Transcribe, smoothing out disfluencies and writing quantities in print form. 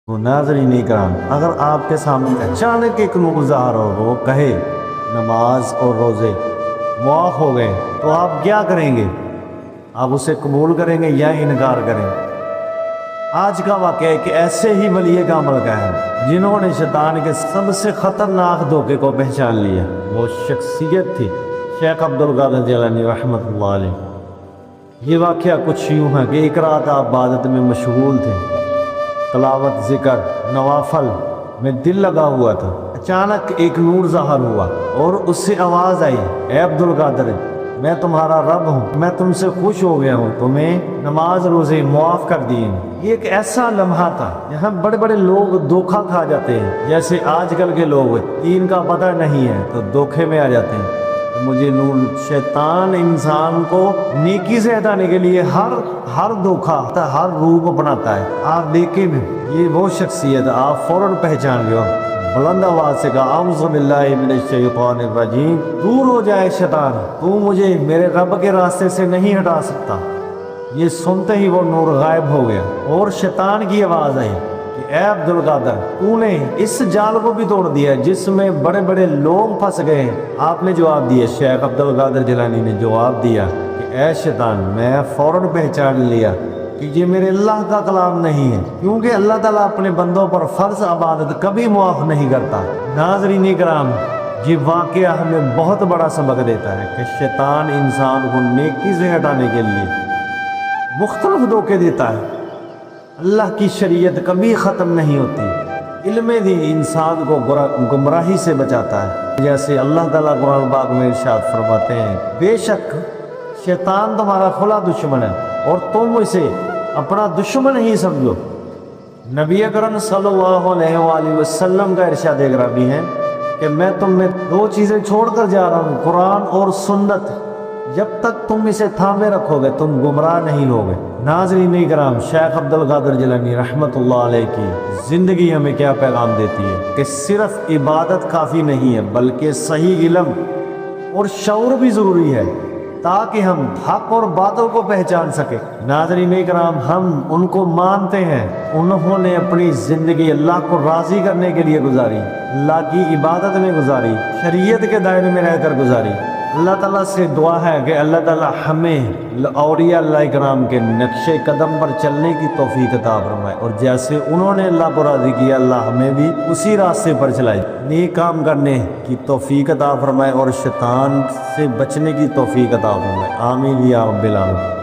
تو ناظرین کرام، اگر آپ کے سامنے اچانک ایک نور ظاہر ہو، وہ کہے نماز اور روزے معاف ہو گئے، تو آپ کیا کریں گے؟ آپ اسے قبول کریں گے یا انکار کریں گے؟ آج کا واقعہ ہے کہ ایسے ہی ولی کامل کا ہے جنہوں نے شیطان کے سب سے خطرناک دھوکے کو پہچان لیا۔ وہ شخصیت تھی شیخ عبدالقادر جیلانی رحمۃ اللہ علیہ۔ یہ واقعہ کچھ یوں ہے کہ ایک رات آپ عبادت میں مشغول تھے، تلاوت، ذکر، نوافل میں دل لگا ہوا تھا۔ اچانک ایک نور ظاہر ہوا اور اس سے آواز آئی، اے عبدالقادر، میں تمہارا رب ہوں، میں تم سے خوش ہو گیا ہوں، تمہیں نماز روزے معاف کر دیے۔ یہ ایک ایسا لمحہ تھا جہاں بڑے بڑے لوگ دھوکا کھا جاتے ہیں، جیسے آج کل کے لوگ دین کا پتہ نہیں ہے تو دھوکے میں آ جاتے ہیں۔ مجھے نور، شیطان انسان کو نیکی سے ہٹانے کے لیے ہر دھوکا، ہر روپ اپناتا ہے۔ آپ دیکھیں یہ وہ شخصیت آپ فوراً پہچان گئے ہو۔ بلند آواز سے کہا، اعوذ باللہ من الشیطان الرجیم، دور ہو جائے شیطان، تو مجھے میرے رب کے راستے سے نہیں ہٹا سکتا۔ یہ سنتے ہی وہ نور غائب ہو گیا اور شیطان کی آواز آئی کہ اے عبدالقادر، تو نے اس جال کو بھی توڑ دیا جس میں بڑے بڑے لوگ پھنس گئے۔ آپ نے جواب دیا، شیخ عبدالقادر جیلانی نے جواب دیا کہ اے شیطان، میں فوراً پہچان لیا کہ یہ میرے اللہ کا کلام نہیں ہے، کیونکہ اللہ تعالیٰ اپنے بندوں پر فرض عبادت کبھی معاف نہیں کرتا۔ ناظرین کرام، یہ واقعہ ہمیں بہت بڑا سبق دیتا ہے کہ شیطان انسان کو نیکی سے ہٹانے کے لیے مختلف دھوکے دیتا ہے۔ اللہ کی شریعت کبھی ختم نہیں ہوتی۔ علم دین انسان کو گمراہی سے بچاتا ہے، جیسے اللہ تعالیٰ قرآن پاک میں ارشاد فرماتے ہیں، بے شک شیطان تمہارا کھلا دشمن ہے اور تم اسے اپنا دشمن ہی سمجھو۔ نبی اکرم صلی اللہ علیہ وآلہ وسلم کا ارشاد گرامی ہے کہ میں تم میں دو چیزیں چھوڑ کر جا رہا ہوں، قرآن اور سنت، جب تک تم اسے تھامے رکھو گے تم گمراہ نہیں ہوگے۔ ناظرین کرام، شیخ عبدالقادر جیلانی رحمۃ اللہ علیہ کی زندگی ہمیں کیا پیغام دیتی ہے کہ صرف عبادت کافی نہیں ہے، بلکہ صحیح علم اور شعور بھی ضروری ہے تاکہ ہم حق اور باطل کو پہچان سکیں۔ ناظرین کرام، ہم ان کو مانتے ہیں، انہوں نے اپنی زندگی اللہ کو راضی کرنے کے لیے گزاری، اللہ کی عبادت میں گزاری، شریعت کے دائرے میں رہ کر گزاری۔ اللہ تعالیٰ سے دعا ہے کہ اللہ تعالیٰ ہمیں اولیاء اللہ کرام کے نقش قدم پر چلنے کی توفیق عطا فرمائے، اور جیسے انہوں نے اللہ کو راضی کیا، اللہ ہمیں بھی اسی راستے پر چلائے، نیک کام کرنے کی توفیق عطا فرمائے اور شیطان سے بچنے کی توفیق عطا فرمائے۔ آمین یا رب العالمین۔